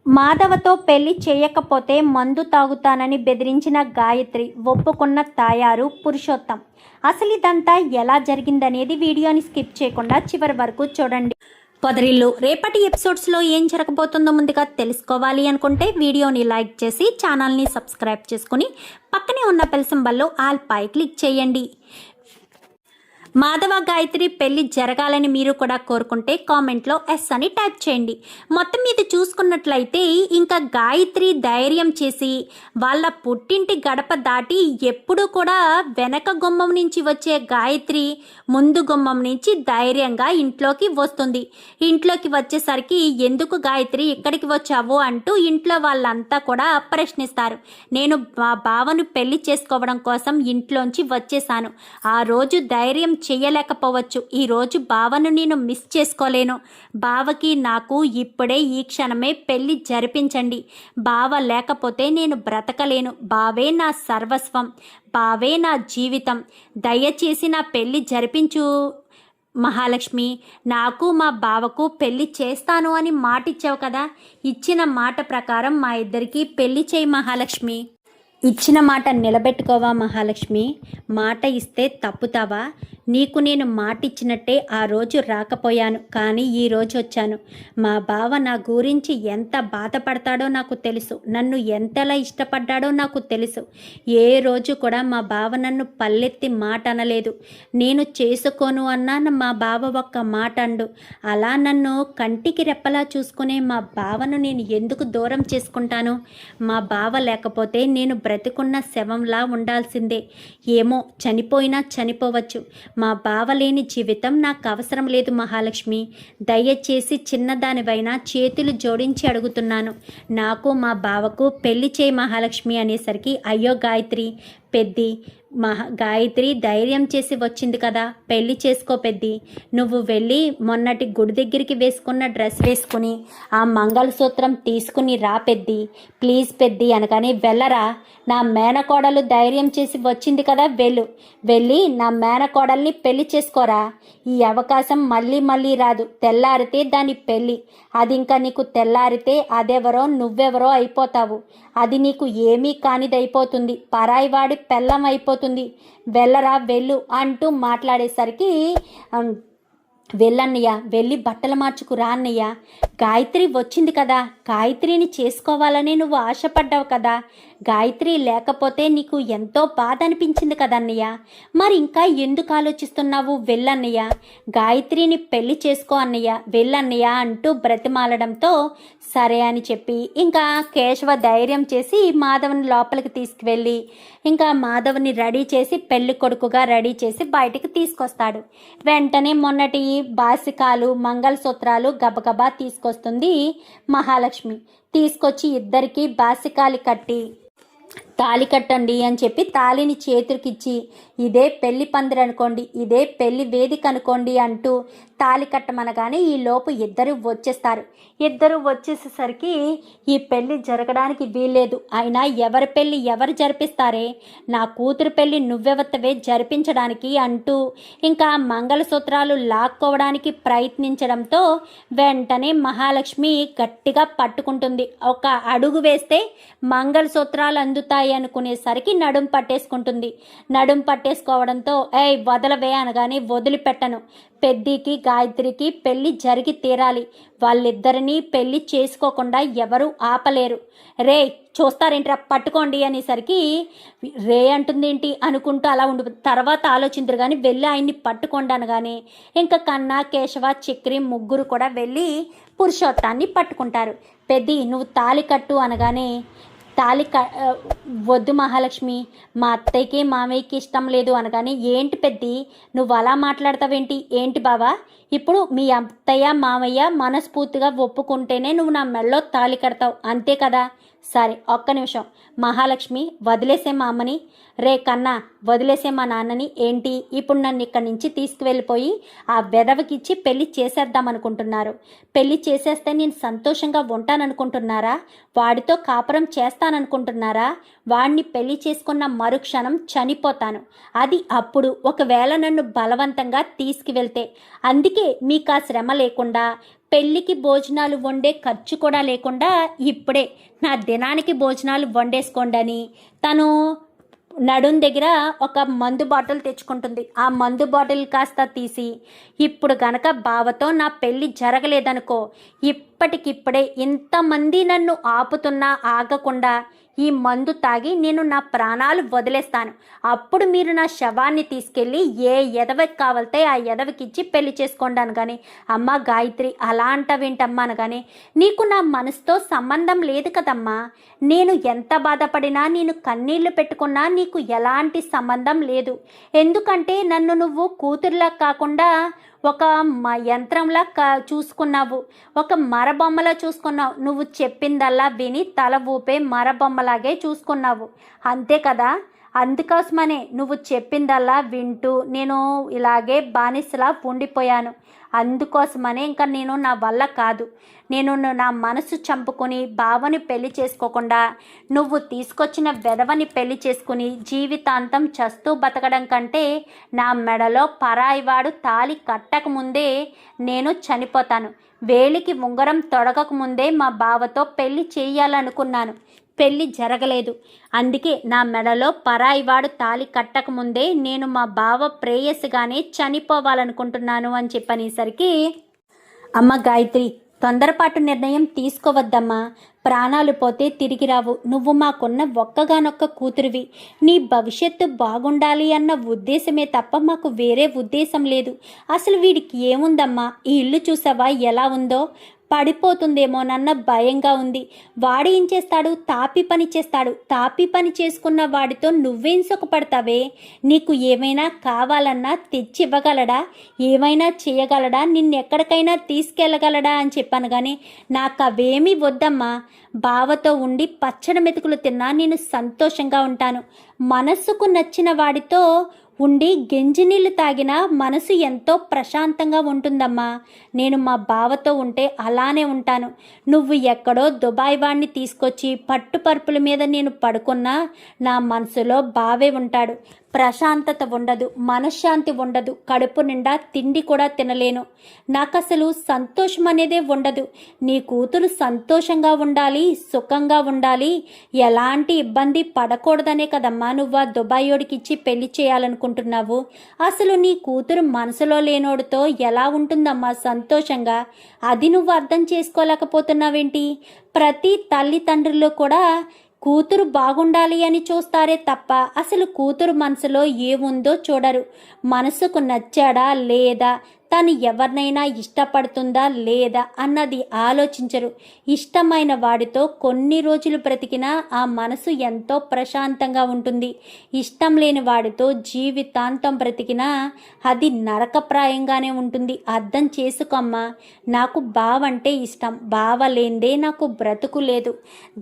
మాధవతో పెళ్లి చేయకపోతే మందు తాగుతానని బెదిరించిన గాయత్రి, ఒప్పుకున్న తాయారు పురుషోత్తం. అసలు ఇదంతా ఎలా జరిగిందనేది వీడియోని స్కిప్ చేయకుండా చివరి వరకు చూడండి. పొదరిల్లు రేపటి ఎపిసోడ్స్లో ఏం జరగబోతుందో ముందుగా తెలుసుకోవాలి అనుకుంటే వీడియోని లైక్ చేసి ఛానల్ని సబ్స్క్రైబ్ చేసుకుని పక్కనే ఉన్న బెల్ సింబల్లో ఆల్ పై క్లిక్ చేయండి. మాధవ గాయత్రి పెళ్లి జరగాలని మీరు కూడా కోరుకుంటే కామెంట్లో ఎస్ అని టైప్ చేయండి. మొత్తం మీద చూసుకున్నట్లయితే ఇంకా గాయత్రి ధైర్యం చేసి వాళ్ళ పుట్టింటి గడప దాటి ఎప్పుడూ కూడా వెనక గుమ్మం నుంచి వచ్చే గాయత్రి ముందు గుమ్మం నుంచి ధైర్యంగా ఇంట్లోకి వస్తుంది. ఇంట్లోకి వచ్చేసరికి ఎందుకు గాయత్రి ఇక్కడికి వచ్చావు అంటూ ఇంట్లో వాళ్ళంతా కూడా ప్రశ్నిస్తారు. నేను మా బావను పెళ్లి చేసుకోవడం కోసం ఇంట్లోంచి వచ్చేసాను. ఆ రోజు ధైర్యం చెయ్యలేకపోవచ్చు. ఈరోజు బావను నేను మిస్ చేసుకోలేను. బావకి నాకు ఇప్పుడే ఈ క్షణమే పెళ్లి జరిపించండి. బావ లేకపోతే నేను బ్రతకలేను. బావే నా సర్వస్వం, బావే నా జీవితం. దయచేసి నా పెళ్లి జరిపించు మహాలక్ష్మి. నాకు మా బావకు పెళ్లి చేస్తాను అని మాటిచ్చావు కదా, ఇచ్చిన మాట ప్రకారం మా ఇద్దరికి పెళ్లి చేయి మహాలక్ష్మి. ఇచ్చిన మాట నిలబెట్టుకోవా మహాలక్ష్మి. మాట ఇస్తే తప్పుతావా? నీకు నేను మాట ఇచ్చినట్టే ఆ రోజు రాకపోయాను, కానీ ఈ రోజు వచ్చాను. మా బావ నా గురించి ఎంత బాధపడతాడో నాకు తెలుసు. నన్ను ఎంతలా ఇష్టపడ్డాడో నాకు తెలుసు. ఏ రోజు కూడా మా బావ నన్ను పల్లెత్తి మాట అనలేదు. నేను చేసుకోను అన్నా మా బావ ఒక్క మాట అండు. అలా నన్ను కంటికి రెప్పలా చూసుకునే మా బావను నేను ఎందుకు దూరం చేసుకుంటాను? మా బావ లేకపోతే నేను బ్రతికున్న శవంలా ఉండాల్సిందే. ఏమో, చనిపోయినా చనిపోవచ్చు. మా బావ లేని జీవితం నాకు అవసరం లేదు మహాలక్ష్మి. దయచేసి చిన్నదానివైనా చేతులు జోడించి అడుగుతున్నాను. నాకు మా బావకు పెళ్లి చేయి మహాలక్ష్మి అనేసరికి అయ్యో గాయత్రి, పెద్ది గాయత్రి ధైర్యం చేసి వచ్చింది కదా, పెళ్లి చేసుకో పెద్ది. నువ్వు వెళ్ళి మొన్నటి గుడి దగ్గరికి వేసుకున్న డ్రెస్ వేసుకుని ఆ మంగళసూత్రం తీసుకుని రా పెద్ది, ప్లీజ్ పెద్ది అనగానే వెళ్ళరా. నా మేనకోడలు ధైర్యం చేసి వచ్చింది కదా, వెళ్ళి నా మేనకోడల్ని పెళ్లి చేసుకోరా. ఈ అవకాశం మళ్ళీ మళ్ళీ రాదు. తెల్లారితే దాని పెళ్ళి. అది ఇంకా నీకు తెల్లారితే అదెవరో నువ్వెవరో అయిపోతావు. అది నీకు ఏమీ కానిదైపోతుంది. పరాయివాడి పెళ్ళం అయిపోతుంది. వెళ్ళరా వెళ్ళు అంటూ మాట్లాడేసరికి వెళ్ళన్నయ్య, వెళ్ళి బట్టలు మార్చుకురా అన్నయ్య. గాయత్రి వచ్చింది కదా, గాయత్రిని చేసుకోవాలని నువ్వు ఆశపడ్డావు కదా. గాయత్రి లేకపోతే నీకు ఎంతో బాధ అనిపించింది కదన్నయ్య. మరి ఇంకా ఎందుకు ఆలోచిస్తున్నావు? వెళ్ళన్నయ్య, గాయత్రిని పెళ్లి చేసుకో అన్నయ్య, వెళ్ళన్నయ్య అంటూ బ్రతిమాలడంతో సరే అని చెప్పి ఇంకా కేశవ ధైర్యం చేసి మాధవ్ని లోపలికి తీసుకువెళ్ళి ఇంకా మాధవ్ని రెడీ చేసి పెళ్లి కొడుకుగా రెడీ చేసి బయటికి తీసుకొస్తాడు. వెంటనే మొన్నటి బాసికాలు మంగళసూత్రాలు గబగబా తీసుకొస్తుంది మహాలక్ష్మి. తీసుకొచ్చి ఇద్దరికి బాసికాలు కట్టి తాళి కట్టండి అని చెప్పి తాళిని చేతులకిచ్చి ఇదే పెళ్లి పందిరి అనుకోండి, ఇదే పెళ్లి వేదిక అనుకోండి అంటూ తాళి కట్టమనగానే ఈ లోపు ఇద్దరు వచ్చేస్తారు. ఇద్దరు వచ్చేసేసరికి ఈ పెళ్లి జరగడానికి వీల్లేదు. అయినా ఎవరి పెళ్లి ఎవరు జరిపిస్తారే? నా కూతురు పెళ్లి నువ్వెవత్తవే జరిపించడానికి అంటూ ఇంకా మంగళసూత్రాలు లాక్కోవడానికి ప్రయత్నించడంతో వెంటనే మహాలక్ష్మి గట్టిగా పట్టుకుంటుంది. ఒక అడుగు వేస్తే మంగళసూత్రాలు అందుతాయి అనుకునేసరికి నడుం పట్టేసుకుంటుంది. నడుం పట్టేసుకోవడంతో ఏయ్ వదలవే అనగానే వదిలిపెట్టను. పెద్దికి గాయత్రికి పెళ్లి జరిగి తీరాలి. వాళ్ళిద్దరినీ పెళ్లి చేసుకోకుండా ఎవరు ఆపలేరు. రే చూస్తారేంట్రా పట్టుకోండి అనేసరికి రే అంటుందేంటి అనుకుంటూ అలా ఉండి తర్వాత ఆలోచించరు కానీ వెళ్ళి ఆయన్ని పట్టుకోండి అనగానే ఇంకా కన్నా కేశవ చక్రి ముగ్గురు కూడా వెళ్ళి పురుషోత్తాన్ని పట్టుకుంటారు. పెద్ది నువ్వు తాళి కట్టు అనగానే వద్దు మహాలక్ష్మి, మా అత్తయ్యకి మామయ్యకి ఇష్టం లేదు అనగానే ఏంటి పెద్ది నువ్వు అలా మాట్లాడతావేంటి? ఏంటి బావా, ఇప్పుడు మీ అత్తయ్య మామయ్య మనస్ఫూర్తిగా ఒప్పుకుంటేనే నువ్వు నా మెడలో తాళి కడతావు అంతే కదా? సరే ఒక్క నిమిషం మహాలక్ష్మి, వదిలేసే మా అమ్మని. రే కన్నా వదిలేసే మా నాన్నని. ఏంటి ఇప్పుడు నన్ను ఇక్కడి నుంచి తీసుకువెళ్ళిపోయి ఆ వెధవకిచ్చి పెళ్లి చేసేద్దాం అనుకుంటున్నారు? పెళ్లి చేసేస్తే నేను సంతోషంగా ఉంటాననుకుంటున్నారా? వాడితో కాపురం చేస్తాననుకుంటున్నారా? వాడిని పెళ్లి చేసుకున్న మరుక్షణం చనిపోతాను. అది అప్పుడు ఒకవేళ నన్ను బలవంతంగా తీసుకువెళ్తే. అందుకే మీకు ఆ శ్రమ లేకుండా పెళ్ళికి భోజనాలు వండే ఖర్చు కూడా లేకుండా ఇప్పుడే నా దినానికి భోజనాలు వండేసుకోండి అని తను నడుం దగ్గర ఒక మందు బాటిల్ తెచ్చుకుంటుంది. ఆ మందు బాటిల్ కాస్త తీసి, ఇప్పుడు గనక బావతో నా పెళ్ళి జరగలేదనుకో, ఇప్పటికిప్పుడే ఇంతమంది నన్ను ఆపుతున్నా ఆగకుండా ఈ మందు తాగి నేను నా ప్రాణాలు వదిలేస్తాను. అప్పుడు మీరు నా శవాన్ని తీసుకెళ్ళి ఏ ఎదవకి కావాలితే ఆ ఎదవకిచ్చి పెళ్లి చేసుకోండాను. కానీ అమ్మ గాయత్రి అలా అంటావేంటమ్మా అనగానే, నీకు నా మనసుతో సంబంధం లేదు కదమ్మా. నేను ఎంత బాధపడినా, నేను కన్నీళ్లు పెట్టుకున్నా నీకు ఎలాంటి సంబంధం లేదు. ఎందుకంటే నన్ను నువ్వు కూతురులా కాకుండా ఒక యంత్రంలా చూసుకున్నావు, ఒక మరబొమ్మలా చూసుకున్నావు. నువ్వు చెప్పిందల్లా విని తల ఊపే మరబొమ్మలాగే చూసుకున్నావు, అంతే కదా. అందుకోసమనే నువ్వు చెప్పిందల్లా వింటూ నేను ఇలాగే బానిసలా ఉండిపోయాను. అందుకోసమనే ఇంకా నేను నా వల్ల కాదు, నేను నా మనసు చంపుకొని బావని పెళ్లి చేసుకోకుండా నువ్వు తీసుకొచ్చిన వెధవని పెళ్లి చేసుకుని జీవితాంతం చస్తూ బతకడం కంటే నా మెడలో పరాయివాడు తాళి కట్టకముందే నేను చనిపోతాను. వేలికి ఉంగరం తొడగకముందే మా బావతో పెళ్లి చేయాలనుకున్నాను, పెళ్ళి జరగలేదు. అందుకే నా మెడలో పరాయివాడు తాళి కట్టకముందే నేను మా బావ ప్రేయస్గానే చనిపోవాలనుకుంటున్నాను అని చెప్పనేసరికి, అమ్మ గాయత్రి తొందరపాటు నిర్ణయం తీసుకోవద్దమ్మా. ప్రాణాలు పోతే తిరిగి రావు. నువ్వు మాకున్న ఒక్కగానొక్క కూతురివి. నీ భవిష్యత్తు బాగుండాలి అన్న ఉద్దేశమే తప్ప మాకు వేరే ఉద్దేశం లేదు. అసలు వీడికి ఏముందమ్మా, ఈ ఇల్లు చూసావా ఎలా ఉందో, పడిపోతుందేమోనన్న భయంగా ఉంది. వాడు ఏం చేస్తాడు, తాపి పని చేస్తాడు. తాపి పని చేసుకున్న వాడితో నువ్వేం సుఖపడతావే? నీకు ఏమైనా కావాలన్నా తెచ్చివ్వగలడా, ఏమైనా చేయగలడా, నిన్నెక్కడికైనా తీసుకెళ్ళగలడా అని చెప్పాను. కానీ నాకు అవేమీ వద్దమ్మా. బావతో ఉండి పచ్చడి మెతుకులు తిన్నా నేను సంతోషంగా ఉంటాను. మనస్సుకు నచ్చిన వాడితో ఉండి గెంజినీళ్ళు తాగినా మనసు ఎంతో ప్రశాంతంగా ఉంటుందమ్మా. నేను మా బావతో ఉంటే అలానే ఉంటాను. నువ్వు ఎక్కడో దుబాయ్ వాడిని తీసుకొచ్చి పట్టుపరుపుల మీద నేను పడుకున్నా నా మనసులో బావే ఉంటాడు. ప్రశాంతత ఉండదు, మనశ్శాంతి ఉండదు, కడుపు నిండా తిండి కూడా తినలేను. నాకు అసలు సంతోషం అనేదే ఉండదు. నీ కూతురు సంతోషంగా ఉండాలి, సుఖంగా ఉండాలి, ఎలాంటి ఇబ్బంది పడకూడదనే కదమ్మా నువ్వు ఆ దుబాయోడికి ఇచ్చి పెళ్లి చేయాలనుకుంటున్నావు. అసలు నీ కూతురు మనసులో లేనోడితో ఎలా ఉంటుందమ్మా సంతోషంగా? అది నువ్వు అర్థం చేసుకోలేకపోతున్నావేంటి? ప్రతి తల్లిదండ్రులు కూడా కూతురు బాగుండాలి అని చూస్తారే తప్ప అసలు కూతురు మనసులో ఏముందో చూడరు. మనసుకు నచ్చాడా లేదా, తను ఎవరినైనా ఇష్టపడుతుందా లేదా అన్నది ఆలోచించరు. ఇష్టమైన వాడితో కొన్ని రోజులు బ్రతికినా ఆ మనసు ఎంతో ప్రశాంతంగా ఉంటుంది. ఇష్టం లేని వాడితో జీవితాంతం బ్రతికినా అది నరకప్రాయంగానే ఉంటుంది. అర్థం చేసుకోమ్మా. నాకు బావంటే ఇష్టం, బావ లేందే నాకు బ్రతుకు లేదు.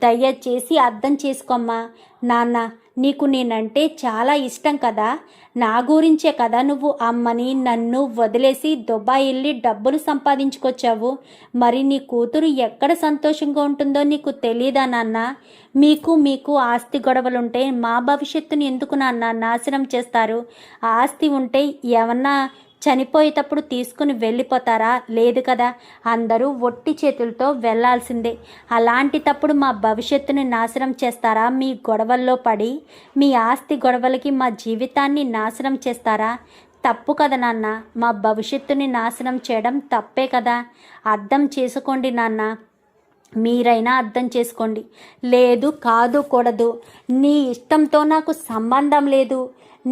దయచేసి అర్థం చేసుకోమ్మా. నాన్న, నీకు నేనంటే చాలా ఇష్టం కదా. నా గురించే కదా నువ్వు అమ్మని నన్ను వదిలేసి దుబాయ్ వెళ్ళి డబ్బులు సంపాదించుకొచ్చావు. మరి నీ కూతురు ఎక్కడ సంతోషంగా ఉంటుందో నీకు తెలీదా నాన్న? మీకు ఆస్తి గొడవలుంటే మా భవిష్యత్తుని ఎందుకు నాన్న నాశనం చేస్తారు? ఆస్తి ఉంటే ఏమన్నా చనిపోయేటప్పుడు తీసుకుని వెళ్ళిపోతారా? లేదు కదా. అందరూ ఒట్టి చేతులతో వెళ్లాల్సిందే. అలాంటిటప్పుడు మా భవిష్యత్తుని నాశనం చేస్తారా? మీ గొడవల్లో పడి మీ ఆస్తి గొడవలకి మా జీవితాన్ని నాశనం చేస్తారా? తప్పు కదా నాన్న. మా భవిష్యత్తుని నాశనం చేయడం తప్పే కదా. అర్థం చేసుకోండి నాన్న, మీరైనా అర్థం చేసుకోండి. లేదు, కాదు, కూడదు, నీ ఇష్టంతో నాకు సంబంధం లేదు,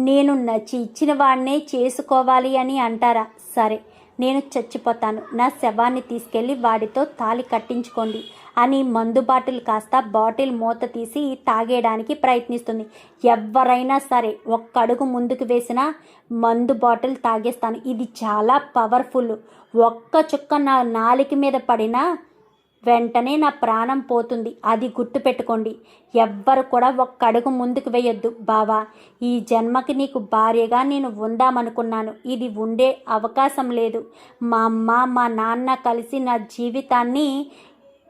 నేను నచ్చి ఇచ్చిన వాడినే చేసుకోవాలి అని అంటారా? సరే, నేను చచ్చిపోతాను, నా శవాన్ని తీసుకెళ్ళి వాడితో తాళి కట్టించుకోండి అని మందు బాటిల్ కాస్త బాటిల్ మూత తీసి తాగేయడానికి ప్రయత్నిస్తుంది. ఎవరైనా సరే ఒక్క అడుగు ముందుకు వేసినా మందు బాటిల్ తాగేస్తాను. ఇది చాలా పవర్ఫుల్. ఒక్క చుక్క నా నాలిక మీద పడినా వెంటనే నా ప్రాణం పోతుంది. అది గుర్తుపెట్టుకోండి. ఎవ్వరు కూడా ఒక్క అడుగు ముందుకు వేయొద్దు. బావా, ఈ జన్మకి నీకు భార్యగా నేను ఉందామనుకున్నాను. ఇది ఉండే అవకాశం లేదు. మా అమ్మ మా నాన్న కలిసి నా జీవితాన్ని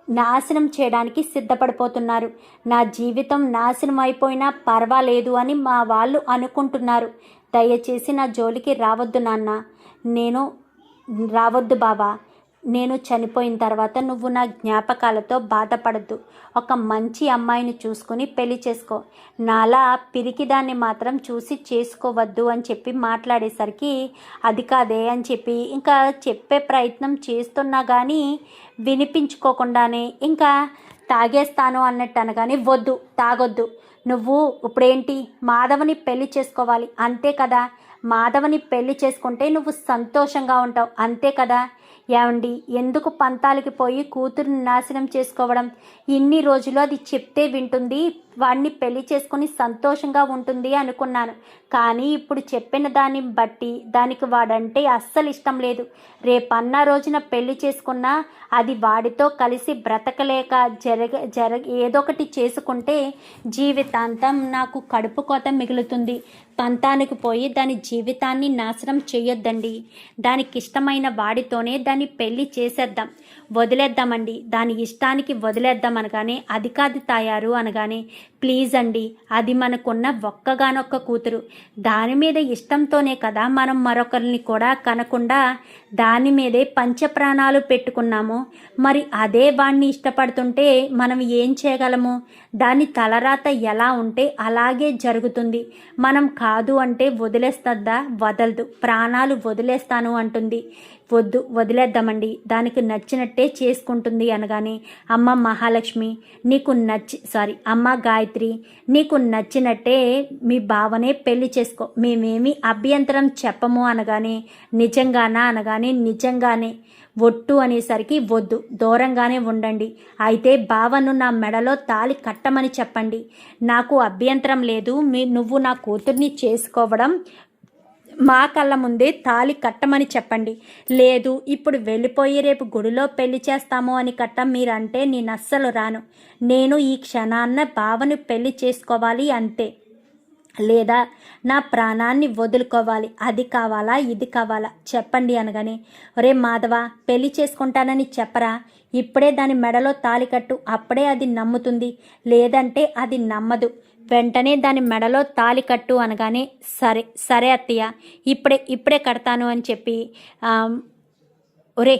నాశనం చేయడానికి సిద్ధపడిపోతున్నారు. నా జీవితం నాశనం అయిపోయినా పర్వాలేదు అని మా వాళ్ళు అనుకుంటున్నారు. దయచేసి నా జోలికి రావద్దు నాన్న. నేను రావద్దు బావా. నేను చనిపోయిన తర్వాత నువ్వు నా జ్ఞాపకాలతో బాధపడద్దు. ఒక మంచి అమ్మాయిని చూసుకుని పెళ్లి చేసుకో. నాలా పిరికిదాన్ని మాత్రం చూసి చేసుకోవద్దు అని చెప్పి మాట్లాడేసరికి అది కాదే అని చెప్పి ఇంకా చెప్పే ప్రయత్నం చేస్తున్నా కానీ వినిపించుకోకుండానే ఇంకా తాగేస్తాను అన్నట్టు అనగానే వద్దు, తాగొద్దు. నువ్వు ఇప్పుడేంటి మాధవని పెళ్లి చేసుకోవాలి అంతే కదా. మాధవని పెళ్లి చేసుకుంటే నువ్వు సంతోషంగా ఉంటావు అంతే కదా. ఏమండి, ఎందుకు పంతాలకి పోయి కూతురుని నాశనం చేసుకోవడం? ఇన్ని రోజులు అది చెప్తే వింటుంది, వాడిని పెళ్లి చేసుకుని సంతోషంగా ఉంటుంది అనుకున్నాను. కానీ ఇప్పుడు చెప్పిన దాన్ని బట్టి దానికి వాడంటే అస్సలు ఇష్టం లేదు. రేపన్న రోజున పెళ్లి చేసుకున్నా అది వాడితో కలిసి బ్రతకలేక ఏదో ఒకటి చేసుకుంటే జీవితాంతం నాకు కడుపు కోత మిగులుతుంది. పంతానికి పోయి దాని జీవితాన్ని నాశనం చేయొద్దండి. దానికి ఇష్టమైన వాడితోనే దాన్ని పెళ్లి చేసేద్దాం, వదిలేద్దామండి. దాని ఇష్టానికి వదిలేద్దాం అనగానే అది కాదు తాయారు అనగానే ప్లీజ్ అండి, అది మనకున్న ఒక్కగానొక్క కూతురు. దాని మీద ఇష్టంతోనే కదా మనం మరొకరిని కూడా కనకుండా దాని మీదే పంచప్రాణాలు పెట్టుకున్నాము. మరి అదే వాణ్ణి ఇష్టపడుతుంటే మనం ఏం చేయగలము? దాని తలరాత ఎలా ఉంటే అలాగే జరుగుతుంది. మనం కాదు అంటే వదిలేస్తుందా? వదలదు. ప్రాణాలు వదిలేస్తాను అంటుంది. వద్దు, వదిలేద్దామండి, దానికి నచ్చినట్టే చేసుకుంటుంది అనగానే అమ్మ మహాలక్ష్మి నీకు అమ్మ గాయత్రి నీకు నచ్చినట్టే మీ బావనే పెళ్లి చేసుకో, మేమేమి అభ్యంతరం చెప్పము అనగానే నిజంగానా అనగానే నిజంగానే ఒట్టు అనేసరికి వద్దు, దూరంగానే ఉండండి. అయితే బావను నా మెడలో తాళి కట్టమని చెప్పండి, నాకు అభ్యంతరం లేదు. నువ్వు నా కూతుర్ని చేసుకోవడం మా కళ్ళ ముందే తాళి కట్టమని చెప్పండి. లేదు ఇప్పుడు వెళ్ళిపోయి రేపు గుడిలో పెళ్లి చేస్తాము అని మీరంటే నేను అస్సలు రాను. నేను ఈ క్షణాన్న బావను పెళ్లి చేసుకోవాలి అంతే. లేదా నా ప్రాణాన్ని వదులుకోవాలి. అది కావాలా ఇది కావాలా చెప్పండి అనగానే ఒరే మాధవ, పెళ్లి చేసుకుంటానని చెప్పరా, ఇప్పుడే దాని మెడలో తాళి కట్టు, అప్పుడే అది నమ్ముతుంది. లేదంటే అది నమ్మదు. వెంటనే దాని మెడలో తాళి కట్టు అనగానే సరే సరే అత్తయ్య, ఇప్పుడే కడతాను అని చెప్పి ఒరే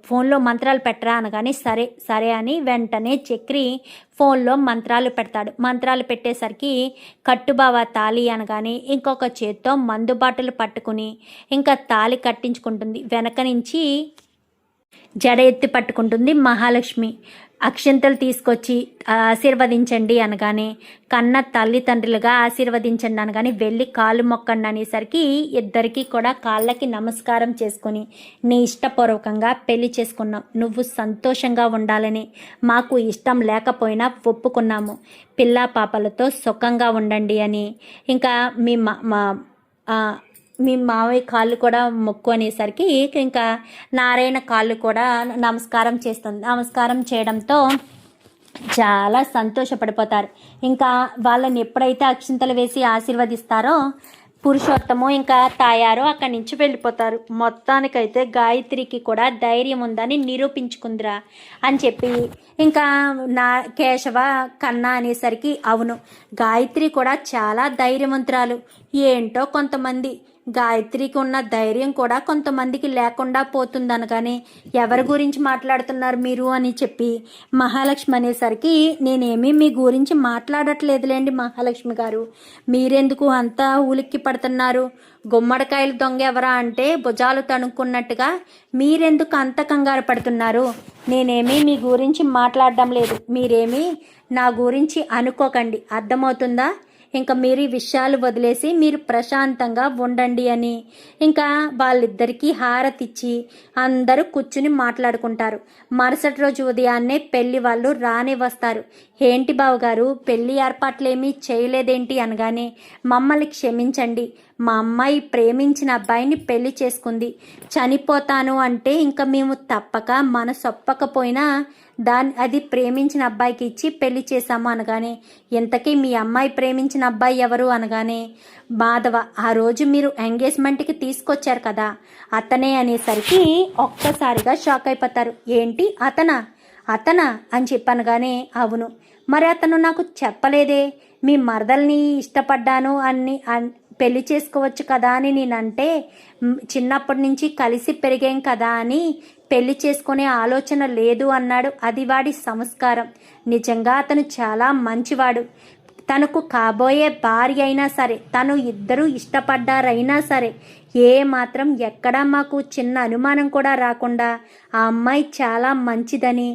ఫోన్లో మంత్రాలు పెట్టరా అనగానే సరే సరే అని వెంటనే చక్రి ఫోన్లో మంత్రాలు పెడతాడు. మంత్రాలు పెట్టేసరికి కట్టుబావ తాళి అనగానే ఇంకొక చేత్తో మందు బాటలు పట్టుకుని ఇంకా తాళి కట్టించుకుంటుంది. వెనక నుంచి జడ ఎత్తి పట్టుకుంటుంది మహాలక్ష్మి. అక్షంతలు తీసుకొచ్చి ఆశీర్వదించండి అనగానే కన్న తల్లిదండ్రులుగా ఆశీర్వదించండి అనగానే వెళ్ళి కాళ్ళు మొక్కండి అనేసరికి ఇద్దరికీ కూడా కాళ్ళకి నమస్కారం చేసుకొని నీ ఇష్టపూర్వకంగా పెళ్లి చేసుకున్నాం, నువ్వు సంతోషంగా ఉండాలని మాకు ఇష్టం లేకపోయినా ఒప్పుకున్నాము, పిల్లా పాపలతో సుఖంగా ఉండండి అని ఇంకా మీ మావయ్య కాళ్ళు కూడా మొక్కు అనేసరికి ఇంకా నారాయణ కాళ్ళు కూడా నమస్కారం చేస్తుంది. నమస్కారం చేయడంతో చాలా సంతోషపడిపోతారు. ఇంకా వాళ్ళని ఎప్పుడైతే అక్షింతలు వేసి ఆశీర్వదిస్తారో పురుషోత్తము ఇంకా తాయారు అక్కడి నుంచి వెళ్ళిపోతారు. మొత్తానికైతే గాయత్రికి కూడా ధైర్యం ఉందని నిరూపించుకుందిరా అని చెప్పి ఇంకా నా కేశవ కన్నా అనేసరికి అవును, గాయత్రి కూడా చాలా ధైర్యవంతురాలు. ఏంటో కొంతమంది గాయత్రికి ఉన్న ధైర్యం కూడా కొంతమందికి లేకుండా పోతుందనగానే ఎవరి గురించి మాట్లాడుతున్నారు మీరు అని చెప్పి మహాలక్ష్మి అనేసరికి నేనేమీ మీ గురించి మాట్లాడట్లేదులేండి మహాలక్ష్మి గారు, మీరెందుకు అంతా ఉలిక్కి పడుతున్నారు? గుమ్మడికాయలు దొంగ ఎవరా అంటే భుజాలు తణుక్కున్నట్టుగా మీరెందుకు అంత కంగారు పడుతున్నారు? నేనేమీ మీ గురించి మాట్లాడడం లేదు, మీరేమీ నా గురించి అనుకోకండి, అర్థమవుతుందా? ఇంకా మీరు ఈ విషయాలు వదిలేసి మీరు ప్రశాంతంగా ఉండండి అని ఇంకా వాళ్ళిద్దరికీ హారతిచ్చి అందరూ కూర్చుని మాట్లాడుకుంటారు. మరుసటి రోజు ఉదయాన్నే పెళ్లి వాళ్ళు రానే వస్తారు. ఏంటి బావగారు పెళ్లి ఏర్పాట్లేమీ చేయలేదేంటి అనగానే మమ్మల్ని క్షమించండి, మా అమ్మాయి ప్రేమించిన అబ్బాయిని పెళ్లి చేసుకుంది, చనిపోతాను అంటే ఇంకా మేము తప్పక మనసొప్పకపోయినా అది ప్రేమించిన అబ్బాయికి ఇచ్చి పెళ్లి చేశాము అనగానే ఇంతకీ మీ అమ్మాయి ప్రేమించిన అబ్బాయి ఎవరు అనగానే మాధవ, ఆ రోజు మీరు ఎంగేజ్మెంట్కి తీసుకొచ్చారు కదా అతనే అనేసరికి ఒక్కసారిగా షాక్ అయిపోతారు. ఏంటి అతనా అని చెప్పనగానే అవును, మరి అతను నాకు చెప్పలేదే, మీ మరదల్ని ఇష్టపడ్డాను అని పెళ్లి చేసుకోవచ్చు కదా అని నేనంటే చిన్నప్పటి నుంచి కలిసి పెరిగాం కదా అని పెళ్లి చేసుకునే ఆలోచన లేదు అన్నాడు. అది వాడి సంస్కారం. నిజంగా అతను చాలా మంచివాడు. తనకు కాబోయే భార్య అయినా సరే, తను ఇద్దరూ ఇష్టపడ్డారైనా సరే, ఏ మాత్రం ఎక్కడా మాకు చిన్న అనుమానం కూడా రాకుండా ఆ అమ్మాయి చాలా మంచిదని,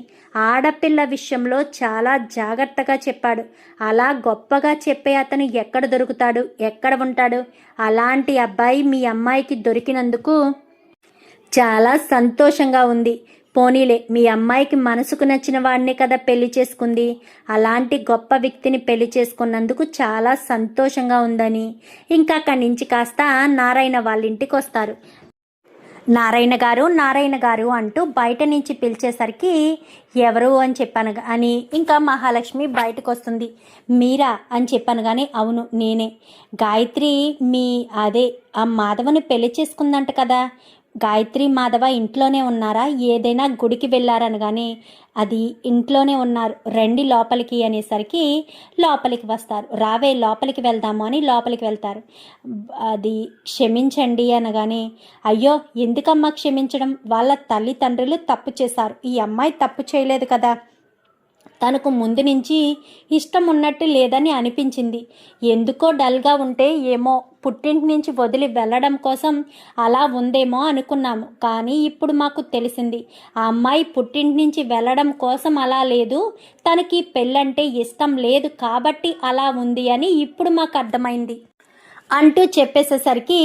ఆడపిల్ల విషయంలో చాలా జాగ్రత్తగా చెప్పాడు. అలా గొప్పగా చెప్పే అతను ఎక్కడ దొరుకుతాడు, ఎక్కడ ఉంటాడు? అలాంటి అబ్బాయి మీ అమ్మాయికి దొరికినందుకు చాలా సంతోషంగా ఉంది. పోనీలే, మీ అమ్మాయికి మనసుకు నచ్చిన వాడినే కదా పెళ్లి చేసుకుంది. అలాంటి గొప్ప వ్యక్తిని పెళ్లి చేసుకున్నందుకు చాలా సంతోషంగా ఉందని ఇంకా అక్కడి నుంచి కాస్త నారాయణ వాళ్ళ ఇంటికి వస్తారు. నారాయణ గారు, నారాయణ గారు అంటూ బయట నుంచి పిలిచేసరికి ఎవరు అని చెప్పాను అని ఇంకా మహాలక్ష్మి బయటకు వస్తుంది. మీరా అని చెప్పాను కానీ అవును నేనే. గాయత్రి మీ ఆ మాధవని పెళ్లి చేసుకుందంట కదా, గాయత్రి మాధవ ఇంట్లోనే ఉన్నారా, ఏదైనా గుడికి వెళ్ళారనగానే అది ఇంట్లోనే ఉన్నారు, రండి లోపలికి అనేసరికి లోపలికి వస్తారు. రావే లోపలికి వెళ్దాము అని లోపలికి వెళ్తారు. అది క్షమించండి అనగానే అయ్యో ఎందుకమ్మా క్షమించడం, వాళ్ళ తల్లిదండ్రులు తప్పు చేశారు, ఈ అమ్మాయి తప్పు చేయలేదు కదా, తనకు ముందు నుంచి ఇష్టం ఉన్నట్టు లేదని అనిపించింది, ఎందుకో డల్గా ఉంటే ఏమో పుట్టింటి నుంచి వదిలి వెళ్ళడం కోసం అలా ఉందేమో అనుకున్నాము, కానీ ఇప్పుడు మాకు తెలిసింది ఆ అమ్మాయి పుట్టింటి నుంచి వెళ్ళడం కోసం అలా లేదు, తనకి పెళ్ళంటే ఇష్టం లేదు కాబట్టి అలా ఉంది అని ఇప్పుడు మాకు అర్థమైంది అంటూ చెప్పేసేసరికి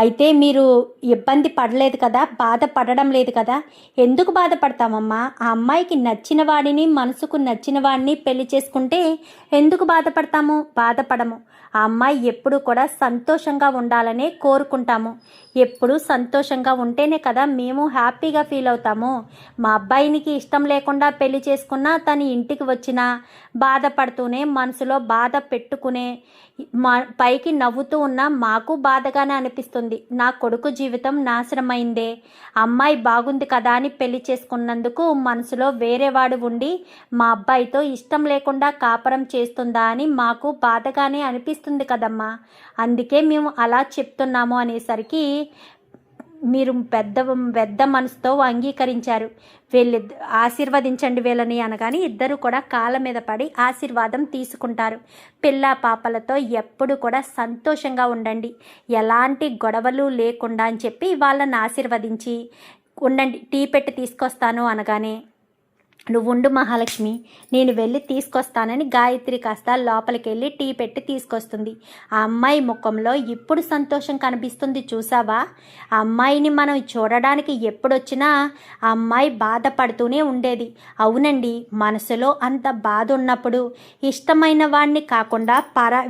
అయితే మీరు ఇబ్బంది పడలేదు కదా, బాధపడడం లేదు కదా, ఎందుకు బాధపడతామమ్మా, ఆ అమ్మాయికి నచ్చిన వాడిని, మనసుకు నచ్చిన వాడిని పెళ్లి చేసుకుంటే ఎందుకు బాధపడతాము, బాధపడము. ఆ అమ్మాయి ఎప్పుడు కూడా సంతోషంగా ఉండాలనే కోరుకుంటాము. ఎప్పుడు సంతోషంగా ఉంటేనే కదా మేము హ్యాపీగా ఫీల్ అవుతాము. మా అబ్బాయినికి ఇష్టం లేకుండా పెళ్లి చేసుకున్నా తన ఇంటికి వచ్చినా బాధపడుతూనే మనసులో బాధ పెట్టుకునే పైకి నవ్వుతూ ఉన్నా మాకు బాధగానే అనిపిస్తుంది. నా కొడుకు జీవితం నాశనమైందే, అమ్మాయి బాగుంది కదా అని పెళ్లి చేసుకున్నందుకు మనసులో వేరేవాడు ఉండి మా అబ్బాయితో ఇష్టం లేకుండా కాపురం చేస్తుందా అని మాకు బాధగానే అనిపిస్తుంది కదమ్మా, అందుకే మేము అలా చెప్తున్నాము అనేసరికి మీరు పెద్ద మనసుతో అంగీకరించారు, వీళ్ళు ఆశీర్వదించండి వీళ్ళని అనగానే ఇద్దరు కూడా కాళ్ళ మీద పడి ఆశీర్వాదం తీసుకుంటారు. పిల్ల పాపలతో ఎప్పుడు కూడా సంతోషంగా ఉండండి, ఎలాంటి గొడవలు లేకుండా అని చెప్పి వాళ్ళని ఆశీర్వదించి ఉండండి, టీ పెట్టి తీసుకొస్తాను అనగానే నువ్వు ఉండు మహాలక్ష్మి, నేను వెళ్ళి తీసుకొస్తానని గాయత్రి కాస్త లోపలికి వెళ్ళి టీ పెట్టి తీసుకొస్తుంది. ఆ అమ్మాయి ముఖంలో ఇప్పుడు సంతోషం కనిపిస్తుంది చూసావా, ఆ అమ్మాయిని మనం చూడడానికి ఎప్పుడొచ్చినా ఆ అమ్మాయి బాధపడుతూనే ఉండేది. అవునండి, మనసులో అంత బాధ ఉన్నప్పుడు ఇష్టమైన వాడిని కాకుండా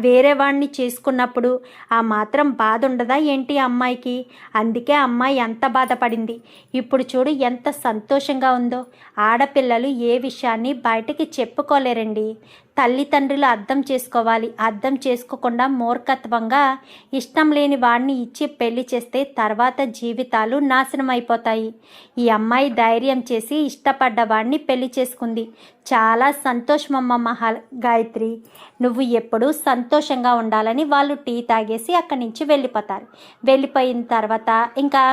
వేరే వాడిని చేసుకున్నప్పుడు ఆ మాత్రం బాధ ఉండదా ఏంటి అమ్మాయికి, అందుకే అమ్మాయి ఎంత బాధపడింది. ఇప్పుడు చూడు ఎంత సంతోషంగా ఉందో. ఆడపిల్లలు ఏ విషయాన్ని బయటికి చెప్పుకోలేరండి, తల్లిదండ్రులు అర్థం చేసుకోవాలి. అర్థం చేసుకోకుండా మూర్ఖత్వంగా ఇష్టం లేని వాడిని ఇచ్చి పెళ్లి చేస్తే తర్వాత జీవితాలు నాశనం అయిపోతాయి. ఈ అమ్మాయి ధైర్యం చేసి ఇష్టపడ్డ వాడిని పెళ్లి చేసుకుంది. చాలా సంతోషమమ్మ గాయత్రి, నువ్వు ఎప్పుడూ సంతోషంగా ఉండాలని వాళ్ళు టీ తాగేసి అక్కడి నుంచి వెళ్ళిపోతారు. వెళ్ళిపోయిన తర్వాత ఇంకా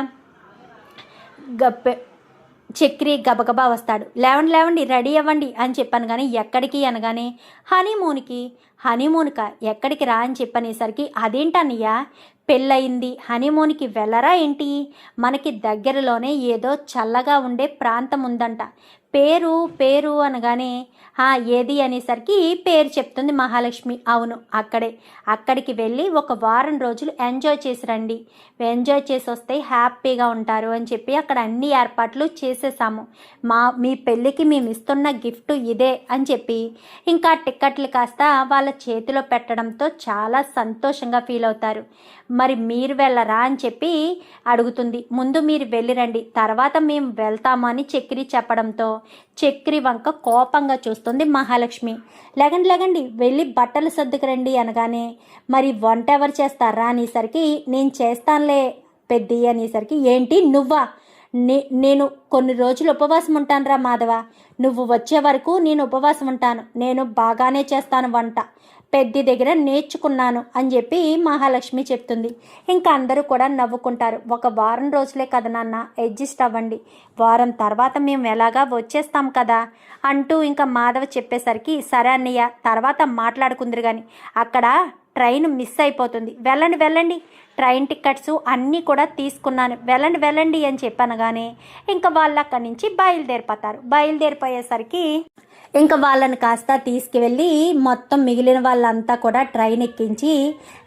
చక్రి గబగబా వస్తాడు. లేవండి రెడీ అవ్వండి అని చెప్పాను కానీ ఎక్కడికి అనగానే హనీమూన్కా ఎక్కడికి రా అని చెప్పనేసరికి అదేంటన్నయ్యా పెళ్ళయింది హనీమూన్కి వెళ్ళరా ఏంటి, మనకి దగ్గరలోనే ఏదో చల్లగా ఉండే ప్రాంతం ఉందంట, పేరు అనగానే ఏది అనేసరికి పేరు చెప్తుంది మహాలక్ష్మి. అవును అక్కడికి వెళ్ళి ఒక వారం రోజులు ఎంజాయ్ చేసి రండి, ఎంజాయ్ చేసి వస్తే హ్యాపీగా ఉంటారు అని చెప్పి అక్కడ అన్ని ఏర్పాట్లు చేసేసాము, మీ పెళ్ళికి మేము ఇస్తున్న గిఫ్ట్ ఇదే అని చెప్పి ఇంకా టిక్కెట్లు కాస్త వాళ్ళ చేతిలో పెట్టడంతో చాలా సంతోషంగా ఫీల్ అవుతారు. మరి మీరు వెళ్ళరా అని చెప్పి అడుగుతుంది. ముందు మీరు వెళ్ళిరండి, తర్వాత మేము వెళ్తాము అని చక్రి చెప్పడంతో చక్రి వంక కోపంగా చూస్తుంది మహాలక్ష్మి. లెగండి వెళ్ళి బట్టలు సర్దుకురండి అనగానే మరి వంట ఎవరు చేస్తారా అనేసరికి నేను చేస్తానులే పెద్ది అనేసరికి ఏంటి నువ్వా, నేను కొన్ని రోజులు ఉపవాసం ఉంటానురా మాధవ. నువ్వు వచ్చే వరకు నేను ఉపవాసం ఉంటాను. నేను బాగానే చేస్తాను వంట, పెద్ద దగ్గర నేర్చుకున్నాను అని చెప్పి మహాలక్ష్మి చెప్తుంది. ఇంకా అందరూ కూడా నవ్వుకుంటారు. ఒక వారం రోజులే కదా నాన్న, అడ్జస్ట్ అవ్వండి, వారం తర్వాత మేము ఎలాగా వచ్చేస్తాం కదా అంటూ ఇంకా మాధవ చెప్పేసరికి సరే అన్నయ్య తర్వాత మాట్లాడుకుందరు కానీ అక్కడ ట్రైన్ మిస్ అయిపోతుంది, వెళ్ళండి వెళ్ళండి, ట్రైన్ టికెట్స్ అన్నీ కూడా తీసుకున్నాను, వెళ్ళండి వెళ్ళండి అని చెప్పాను. కానీ ఇంకా వాళ్ళు అక్కడి నుంచి బయలుదేరిపోతారు. బయలుదేరిపోయేసరికి ఇంకా వాళ్ళని కాస్త తీసుకువెళ్ళి మొత్తం మిగిలిన వాళ్ళంతా కూడా ట్రైన్ ఎక్కించి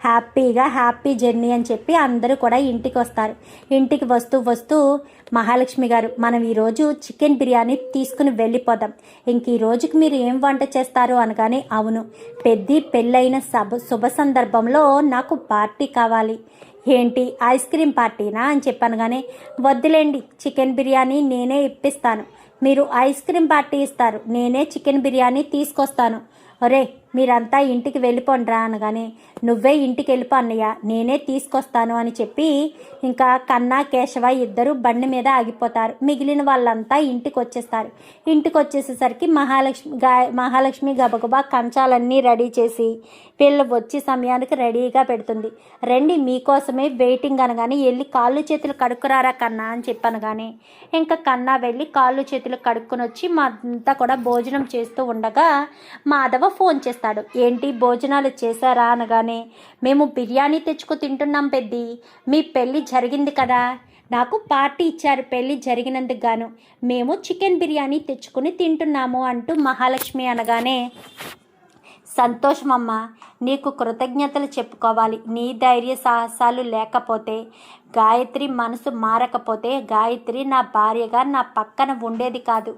హ్యాపీ జర్నీ అని చెప్పి అందరూ కూడా ఇంటికి వస్తారు. ఇంటికి వస్తూ మహాలక్ష్మి గారు, మనం ఈరోజు చికెన్ బిర్యానీ తీసుకుని వెళ్ళిపోదాం, ఇంక ఈ రోజుకి మీరు ఏం వంట చేస్తారు అనగానే అవును, పెళ్ళైన శుభ సందర్భంలో నాకు పార్టీ కావాలి. ఏంటి ఐస్ క్రీమ్ పార్టీనా అని చెప్పాను. కానీ వద్దులేండి, చికెన్ బిర్యానీ నేనే ఇప్పిస్తాను, మీరు ఐస్ క్రీమ్ పార్టీ ఇస్తారు, నేనే చికెన్ బిర్యానీ తీసుకొస్తాను. ఒరే మీరంతా ఇంటికి వెళ్ళిపోండ్రా అనగానే నువ్వే ఇంటికి వెళ్ళిపో అన్నయ్య, నేనే తీసుకొస్తాను అని చెప్పి ఇంకా కన్నా కేశవ ఇద్దరు బండి మీద ఆగిపోతారు. మిగిలిన వాళ్ళంతా ఇంటికి వచ్చేస్తారు. ఇంటికి వచ్చేసేసరికి మహాలక్ష్మి గబగబా కంచాలన్నీ రెడీ చేసి వీళ్ళు వచ్చే సమయానికి రెడీగా పెడుతుంది. రండి మీకోసమే వెయిటింగ్ అనగానే వెళ్ళి కాళ్ళు చేతులు కడుక్కురారా కన్నా అని చెప్పాను. కానీ ఇంకా కన్నా వెళ్ళి కాళ్ళు చేతులు కడుక్కొని వచ్చి మా అంతా కూడా భోజనం చేస్తూ ఉండగా మాధవ ఫోన్ చేస్తాడు. ఏంటి భోజనాలు చేశారా అనగానే మేము బిర్యానీ తెచ్చుకు తింటున్నాం పెద్ది, మీ పెళ్ళి జరిగింది కదా, నాకు పార్టీ ఇచ్చారు పెళ్ళి జరిగినందుకు గాను, మేము చికెన్ బిర్యానీ తెచ్చుకుని తింటున్నాము అంటూ మహాలక్ష్మి అనగానే సంతోషమమ్మా, నీకు కృతజ్ఞతలు చెప్పుకోవాలి. నీ ధైర్య సాహసాలు లేకపోతే, గాయత్రి మనసు మారకపోతే గాయత్రి నా భార్యగా నా పక్కన ఉండేది కాదు.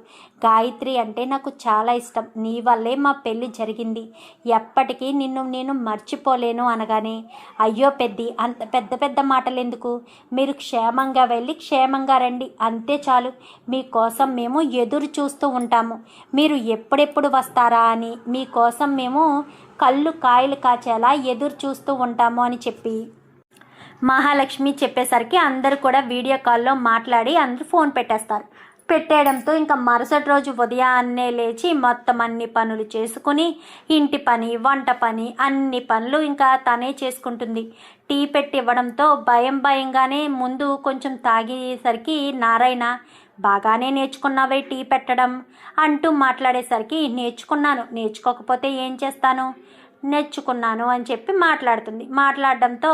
గాయత్రి అంటే నాకు చాలా ఇష్టం, నీ వల్లే మా పెళ్ళి జరిగింది, ఎప్పటికీ నిన్ను నేను మర్చిపోలేను అనగానే అయ్యో పెద్ది, అంత పెద్ద మాటలు ఎందుకు, మీరు క్షేమంగా వెళ్ళి క్షేమంగా రండి, అంతే చాలు, మీకోసం మేము ఎదురు చూస్తూ ఉంటాము, మీరు ఎప్పుడెప్పుడు వస్తారా అని మీకోసం మేము కళ్ళు కాయలు కాచేలా ఎదురు చూస్తూ ఉంటాము అని చెప్పి మహాలక్ష్మి చెప్పేసరికి అందరూ కూడా వీడియో కాల్లో మాట్లాడి అందరూ ఫోన్ పెట్టేయడంతో ఇంకా మరుసటి రోజు ఉదయాన్నే లేచి మొత్తం అన్ని పనులు చేసుకుని ఇంటి పని వంట పని అన్ని పనులు ఇంకా తనే చేసుకుంటుంది. టీ పెట్టి ఇవ్వడంతో భయంగానే ముందు కొంచెం తాగేసరికి నారాయణ బాగానే నేర్చుకున్నావే టీ పెట్టడం అంటూ మాట్లాడేసరికి నేర్చుకోకపోతే ఏం చేస్తాను, నేర్చుకున్నాను అని చెప్పి మాట్లాడడంతో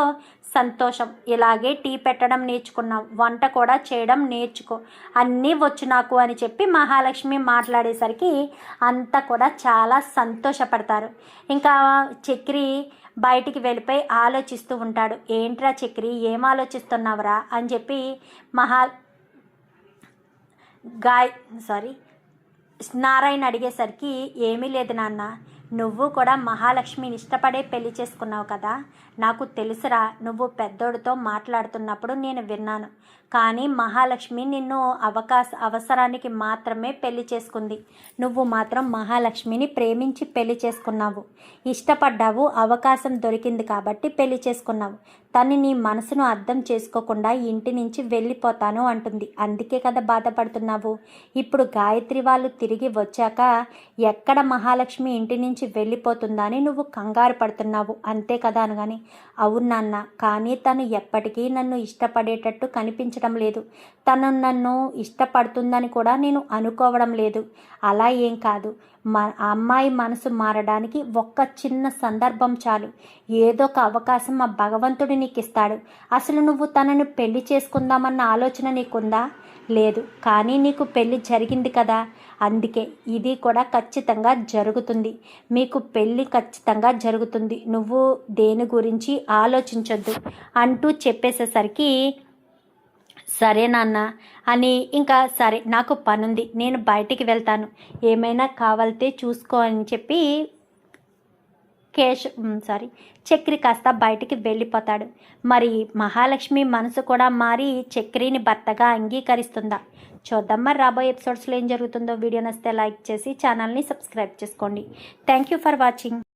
సంతోషం, ఇలాగే టీ పెట్టడం నేర్చుకున్నావు, వంట కూడా చేయడం నేర్చుకో, అన్నీ వచ్చు నాకు అని చెప్పి మహాలక్ష్మి మాట్లాడేసరికి అంతా కూడా చాలా సంతోషపడతారు. ఇంకా చక్రి బయటికి వెళ్ళిపోయి ఆలోచిస్తూ ఉంటాడు. ఏంట్రా చక్రి ఏం ఆలోచిస్తున్నావురా అని చెప్పి నారాయణ అడిగేసరికి ఏమీ లేదు నాన్న, నువ్వు కూడా మహాలక్ష్మిని ఇష్టపడే పెళ్లి చేసుకున్నావు కదా, నాకు తెలుసురా, నువ్వు పెద్దోడితో మాట్లాడుతున్నప్పుడు నేను విన్నాను, కానీ మహాలక్ష్మి నిన్ను అవసరానికి మాత్రమే పెళ్లి చేసుకుంది, నువ్వు మాత్రం మహాలక్ష్మిని ప్రేమించి పెళ్లి చేసుకున్నావు, ఇష్టపడ్డావు, అవకాశం దొరికింది కాబట్టి పెళ్లి చేసుకున్నావు, తను నీ మనసును అర్థం చేసుకోకుండా ఇంటి నుంచి వెళ్ళిపోతాను అంటుంది, అందుకే కదా బాధపడుతున్నావు. ఇప్పుడు గాయత్రి వాళ్ళు తిరిగి వచ్చాక ఎక్కడ మహాలక్ష్మి ఇంటి నుంచి వెళ్ళిపోతుందా అని నువ్వు కంగారు పడుతున్నావు, అంతే కదా అనగాని అవును నాన్న, కానీ తను ఎప్పటికీ నన్ను ఇష్టపడేటట్టు కనిపించడం లేదు, తను నన్ను ఇష్టపడుతుందని కూడా నేను అనుకోవడం లేదు, అలా ఏం కాదు, అమ్మాయి మనసు మారడానికి ఒక్క చిన్న సందర్భం చాలు, ఏదో ఒక అవకాశం ఆ భగవంతుడు నీకు ఇస్తాడు, అసలు నువ్వు తనను పెళ్లి చేసుకుందామన్న ఆలోచన నీకుందా, లేదు, కానీ నీకు పెళ్లి జరిగింది కదా, అందుకే ఇది కూడా ఖచ్చితంగా జరుగుతుంది, మీకు పెళ్ళి ఖచ్చితంగా జరుగుతుంది, నువ్వు దేని గురించి ఆలోచించొద్దు అంటూ చెప్పేసేసరికి సరే నాన్న అని ఇంకా సరే నాకు పనుంది నేను బయటికి వెళ్తాను, ఏమైనా కావాలితే చూసుకో అని చెప్పి చక్రి కాస్త బయటికి వెళ్ళిపోతాడు. మరి మహాలక్ష్మి మనసు కూడా మారి చక్రిని భర్తగా అంగీకరిస్తుందా చూద్దాం. మరి రాబోయే ఎపిసోడ్స్లో ఏం జరుగుతుందో వీడియో నచ్చితే లైక్ చేసి ఛానల్ని సబ్స్క్రైబ్ చేసుకోండి. Thank you for watching.